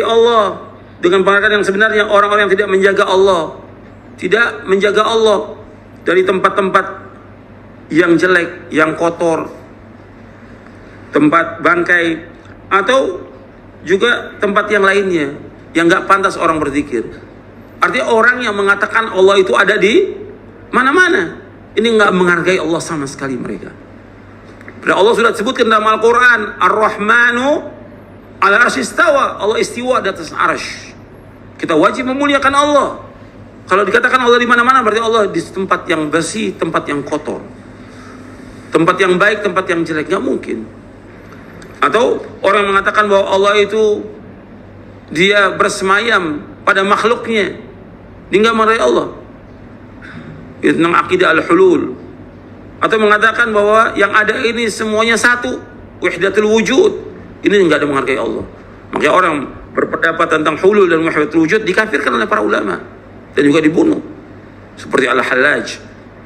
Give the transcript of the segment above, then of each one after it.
Allah dengan pengertian yang sebenarnya orang-orang yang tidak menjaga Allah dari tempat-tempat yang jelek, yang kotor, tempat bangkai, atau juga tempat yang lainnya yang nggak pantas orang berzikir. Artinya orang yang mengatakan Allah itu ada di mana-mana, ini nggak menghargai Allah sama sekali mereka. Padahal Allah sudah sebutkan dalam Al-Quran, Ar-Rahmanu ala arsy istawa, Allah istiwa di atas arsy. Kita wajib memuliakan Allah. Kalau dikatakan Allah di mana-mana, berarti Allah di tempat yang bersih, tempat yang kotor, tempat yang baik, tempat yang jelek, nggak mungkin. Atau orang mengatakan bahwa Allah itu dia bersemayam pada makhluknya, dia nggak menghargai Allah. Itu tentang akidah al-hulul. Atau mengatakan bahwa yang ada ini semuanya satu, wahdatul wujud, ini nggak ada menghargai Allah. Makanya orang berpendapat tentang hulul dan wahdatul wujud dikafirkan oleh para ulama dan juga dibunuh, seperti Al-Hallaj.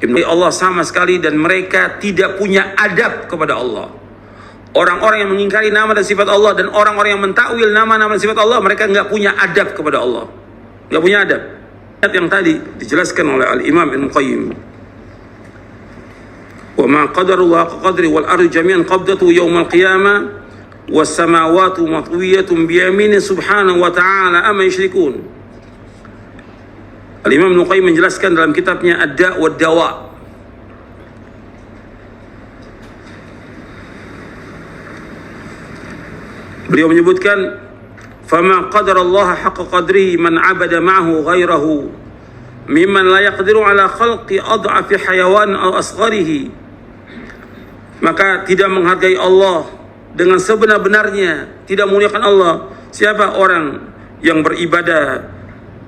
Allah sama sekali, dan mereka tidak punya adab kepada Allah. Orang-orang yang mengingkari nama dan sifat Allah dan orang-orang yang mentakwil nama-nama dan sifat Allah, mereka nggak punya adab kepada Allah, nggak punya adab. Yang tadi dijelaskan oleh Al-Imam Ibnu Qayyim, wa ma qadarullah haqqa qadri wal ardu jami'an qabdatu yaumal qiyamah was samawati matwiyatun bi yamini subhanahu wa ta'ala amma yusyrikun. Al-Imam Ibnu Qayyim menjelaskan dalam kitabnya Ad-Da' wa Dawa, beliau menyebutkan, fama qadarallaha haqqa qadrihi man 'abada ma'ahu ghairahu mimman la yaqdiru ala khalqi ad'afi hayawan aw asgharihi. Maka tidak menghargai Allah dengan sebenar-benarnya, tidak memuliakan Allah siapa orang yang beribadah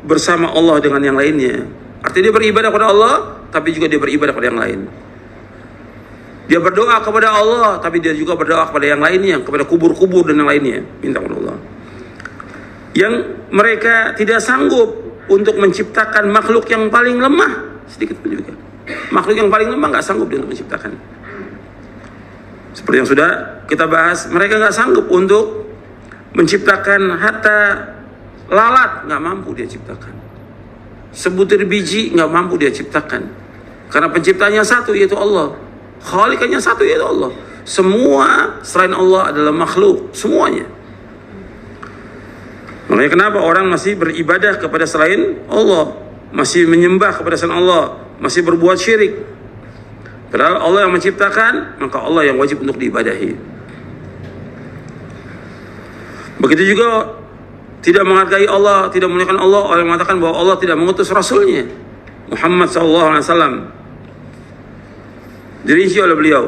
bersama Allah dengan yang lainnya. Artinya dia beribadah kepada Allah, tapi juga dia beribadah kepada yang lain. Dia berdoa kepada Allah, tapi dia juga berdoa kepada yang lainnya, kepada kubur-kubur dan yang lainnya, minta kepada Allah. Yang mereka tidak sanggup untuk menciptakan makhluk yang paling lemah, sedikit pun juga. Makhluk yang paling lemah nggak sanggup dia untuk menciptakan. Seperti yang sudah kita bahas, mereka nggak sanggup untuk menciptakan hatta lalat, nggak mampu dia ciptakan. Sebutir biji nggak mampu dia ciptakan. Karena penciptanya satu, yaitu Allah. Khalikannya satu, yaitu Allah. Semua selain Allah adalah makhluk, semuanya. Makanya kenapa orang masih beribadah kepada selain Allah, masih menyembah kepada selain Allah, masih berbuat syirik. Padahal Allah yang menciptakan, maka Allah yang wajib untuk diibadahi. Begitu juga tidak menghargai Allah, tidak memuliakan Allah, orang yang mengatakan bahwa Allah tidak mengutus Rasulnya Muhammad SAW. Dirinci oleh beliau,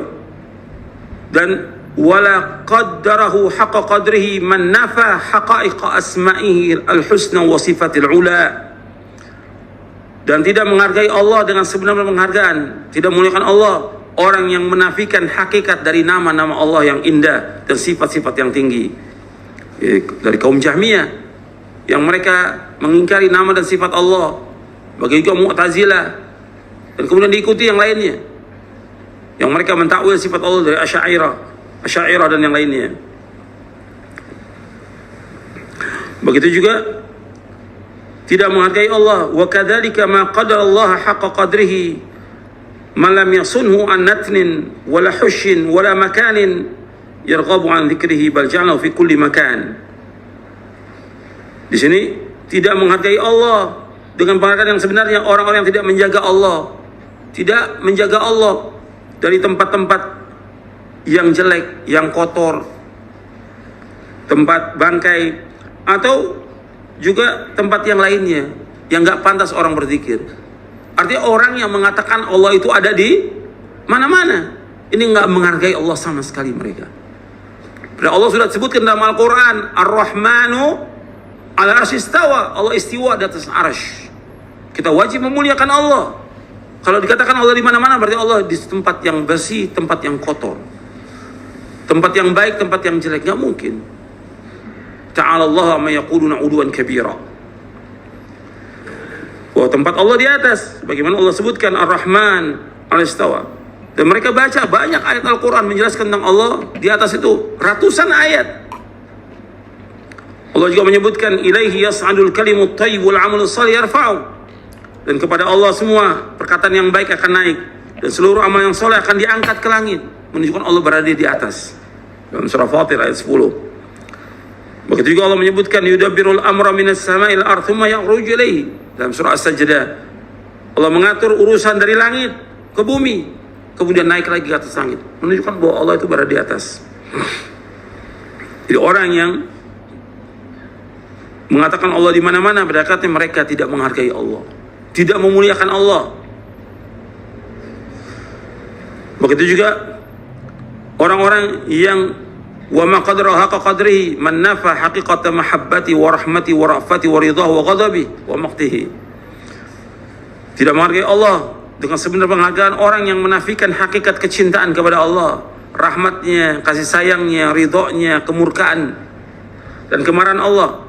dan wala qaddarahu haqqa qadrihi man nafa haqa'iqa asma'ihi al-husna wa sifatil ula. Dan tidak menghargai Allah dengan sebenar-benar penghargaan, tidak memuliakan Allah orang yang menafikan hakikat dari nama-nama Allah yang indah dan sifat-sifat yang tinggi. Dari kaum Jahmiyah yang mereka mengingkari nama dan sifat Allah, bagi kaum Mu'tazilah, dan kemudian diikuti yang lainnya yang mereka mentakwil sifat Allah dari Asy'ariyah dan yang lainnya. Begitu juga tidak menghargai Allah. Wa kadzalika ma qadara Allah haqqa qadrihi man lam yasunhu an natnin wala hushin wala makanin yarghabu an dzikrihi bal ja'alahu fi kulli makan. Di sini tidak menghargai Allah dengan pengertian yang sebenarnya orang-orang yang tidak menjaga Allah, tidak menjaga Allah dari tempat-tempat yang jelek, yang kotor, tempat bangkai, atau juga tempat yang lainnya yang nggak pantas orang berzikir. Artinya orang yang mengatakan Allah itu ada di mana-mana, ini nggak menghargai Allah sama sekali mereka. Padahal Allah sudah sebutkan dalam Al-Quran, Ar-Rahmanu ala arsy istawa, Allah istiwa di atas arsy. Kita wajib memuliakan Allah. Kalau dikatakan Allah di mana-mana, berarti Allah di tempat yang bersih, tempat yang kotor, tempat yang baik, tempat yang jelek, nggak mungkin. Ta'ala Allah amma yaquluna 'uluwan kabira. Bahwa tempat Allah di atas, bagaimana Allah sebutkan Ar-Rahman al-Istawa. Dan mereka baca banyak ayat Al-Quran menjelaskan tentang Allah di atas itu, ratusan ayat. Allah juga menyebutkan ilaihi yas'adul kalimut thayyib wal 'amalus shalih yarfa'u. Dan kepada Allah semua perkataan yang baik akan naik dan seluruh amal yang soleh akan diangkat ke langit, menunjukkan Allah berada di atas. Dalam surah Fatir ayat 10. Begitu juga Allah menyebutkan yudabbirul amra minas sama'il ardh thumma yakhruju ilaihi. Dalam surah As-Sajdah Allah mengatur urusan dari langit ke bumi, kemudian naik lagi ke atas langit, menunjukkan bahwa Allah itu berada di atas. Jadi orang yang mengatakan Allah di mana-mana, berarti mereka tidak menghargai Allah, tidak memuliakan Allah. Begitu juga orang-orang yang wa ma qadara haqa qadrihi man nafa haqiqata mahabbati wa rahmati wa ra'fati wa ridahu wa ghadabi wa maqtihi. Tidak menghargai Allah dengan sebenar penghargaan orang yang menafikan hakikat kecintaan kepada Allah, rahmatnya, kasih sayangnya, ridhonya, kemurkaan dan kemarahan Allah.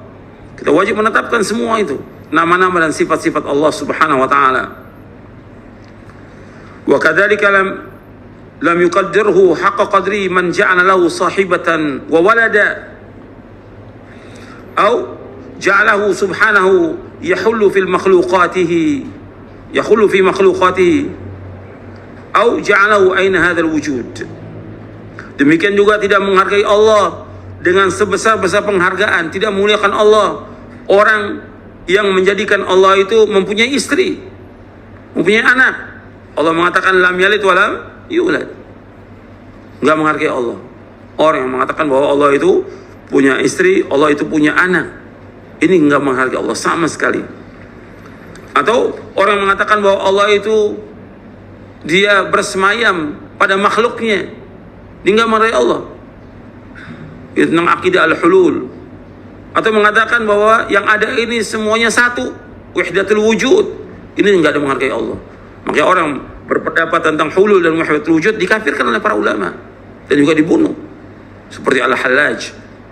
Kita wajib menetapkan semua itu, nama-nama dan sifat-sifat Allah Subhanahu wa taala. Wa kadzalika lam yuqaddirhu haqqa qadri man ja'ala lahu sahibatan wa walada aw ja'alahu subhanahu yahullu fi makhluqatihi aw ja'alahu aina hadzal wujud. Demikian juga tidak menghargai Allah dengan sebesar-besar penghargaan, tidak memuliakan Allah orang yang menjadikan Allah itu mempunyai istri, mempunyai anak. Allah mengatakan lam yalid wa lam yulad. Enggak menghargai Allah. Orang yang mengatakan bahwa Allah itu punya istri, Allah itu punya anak, ini enggak menghargai Allah sama sekali. Atau orang yang mengatakan bahwa Allah itu dia bersemayam pada makhluknya, dia enggak menghargai Allah. Itu tentang akidah al-hulul. Atau mengatakan bahwa yang ada ini semuanya satu, wahdatul wujud, ini enggak ada menghargai Allah. Makanya orang berpendapat tentang hulul dan wahdatul wujud dikafirkan oleh para ulama dan juga dibunuh, seperti Al-Hallaj,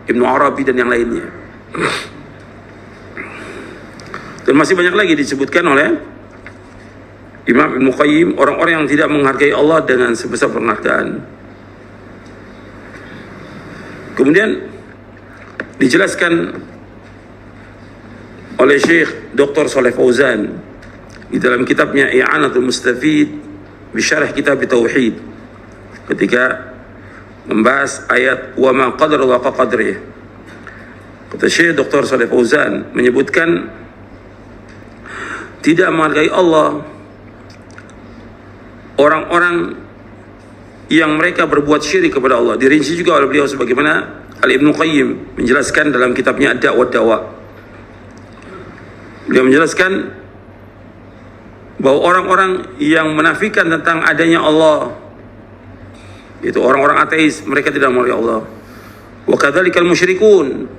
Ibnu Arabi dan yang lainnya. Dan masih banyak lagi disebutkan oleh Imam Ibnu Qayyim, orang-orang yang tidak menghargai Allah dengan sebesar penghargaan. Kemudian dijelaskan oleh Syekh Dr. Shalih Fauzan di dalam kitabnya I'anatul Mustafid bi Syarh Kitab Tauhid, ketika membahas ayat wa ma qadarallahu haqqa qadrih. Kata Syekh Dr. Shalih Fauzan menyebutkan tidak menghargai Allah orang-orang yang mereka berbuat syirik kepada Allah. Dirinci juga oleh beliau sebagaimana Al-Ibnu Qayyim menjelaskan dalam kitabnya Ad-Da' wa Dawa. Beliau menjelaskan bahwa orang-orang yang menafikan tentang adanya Allah, itu orang-orang ateis, mereka tidak menghargai Allah. Wa kadzalikal musyrikun.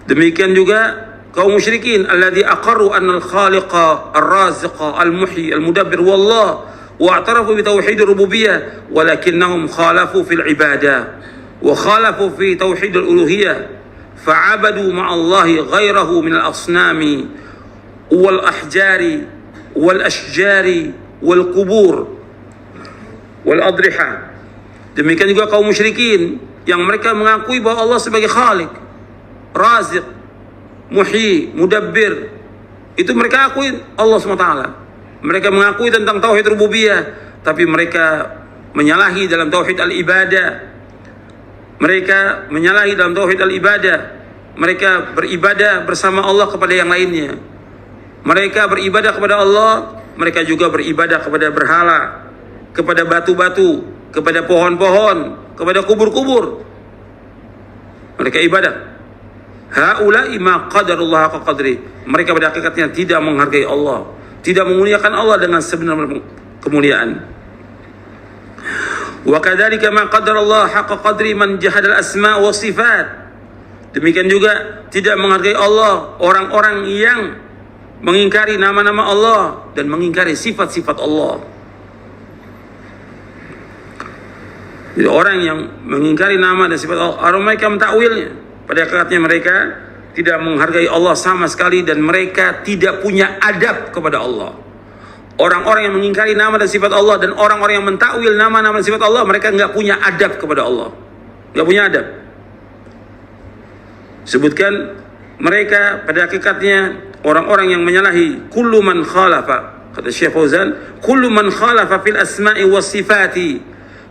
Demikian juga kaum musyrikin alladzi aqarru anna al-khaliqa ar-raziqa al-muhyi al-mudabbir wallah wa i'tarafu bi tauhid ar-rububiyyah walakinnahum khalafu fil ibadah wa khalafu fi tauhid al-uluhiyyah fa'abadu ma'allahi ghairahu min al-asnami wal ahjari wal ashjari wal qubur wal adriha. Demikian juga kaum musyrikin yang mereka mengakui bahwa Allah sebagai khalik, raziq, muhyi, mudabbir, itu mereka akui Allah SWT. Mereka mengakui tentang tauhid rububiyah, tapi mereka menyalahi dalam tauhid al-ibadah. Mereka menyalahi dalam tauhid al-ibadah. Mereka beribadah bersama Allah kepada yang lainnya. Mereka beribadah kepada Allah, mereka juga beribadah kepada berhala, kepada batu-batu, kepada pohon-pohon, kepada kubur-kubur. Mereka ibadah. Haula'i ma qadarullah haqqa qadri. Mereka pada hakikatnya tidak menghargai Allah, tidak memuliakan Allah dengan sebenar kemuliaan. Wa kadzalika ma qadarallahu haqqa qadri man jahadal asma wa sifat. Demikian juga tidak menghargai Allah orang-orang yang mengingkari nama-nama Allah dan mengingkari sifat-sifat Allah. Jadi orang yang mengingkari nama dan sifat Allah, mereka mentakwilnya, pada hakikatnya mereka tidak menghargai Allah sama sekali dan mereka tidak punya adab kepada Allah. Orang-orang yang mengingkari nama dan sifat Allah dan orang-orang yang mentakwil nama-nama dan sifat Allah, mereka nggak punya adab kepada Allah, nggak punya adab. Sebutkan mereka pada hakikatnya orang-orang yang menyalahi kullu man khalafa, kata Syekh Fauzan, kullu man khalafa fil asma'i was sifati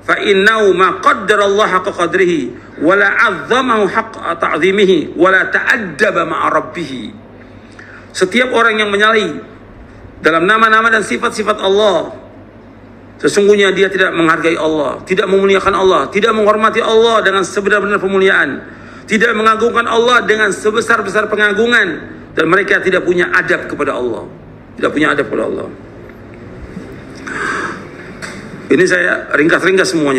fa innahu ma qaddara Allah haqqa qadrihi wa la 'azzamahu haqqa ta'zimihi wa la ta'addaba ma'a rabbih. Setiap orang yang menyalahi dalam nama-nama dan sifat-sifat Allah, sesungguhnya dia tidak menghargai Allah, tidak memuliakan Allah, tidak menghormati Allah dengan sebenar-benar pemuliaan, tidak mengagungkan Allah dengan sebesar-besar pengagungan, dan mereka tidak punya adab kepada Allah. Tidak punya adab kepada Allah. Ini saya ringkas-ringkas semuanya.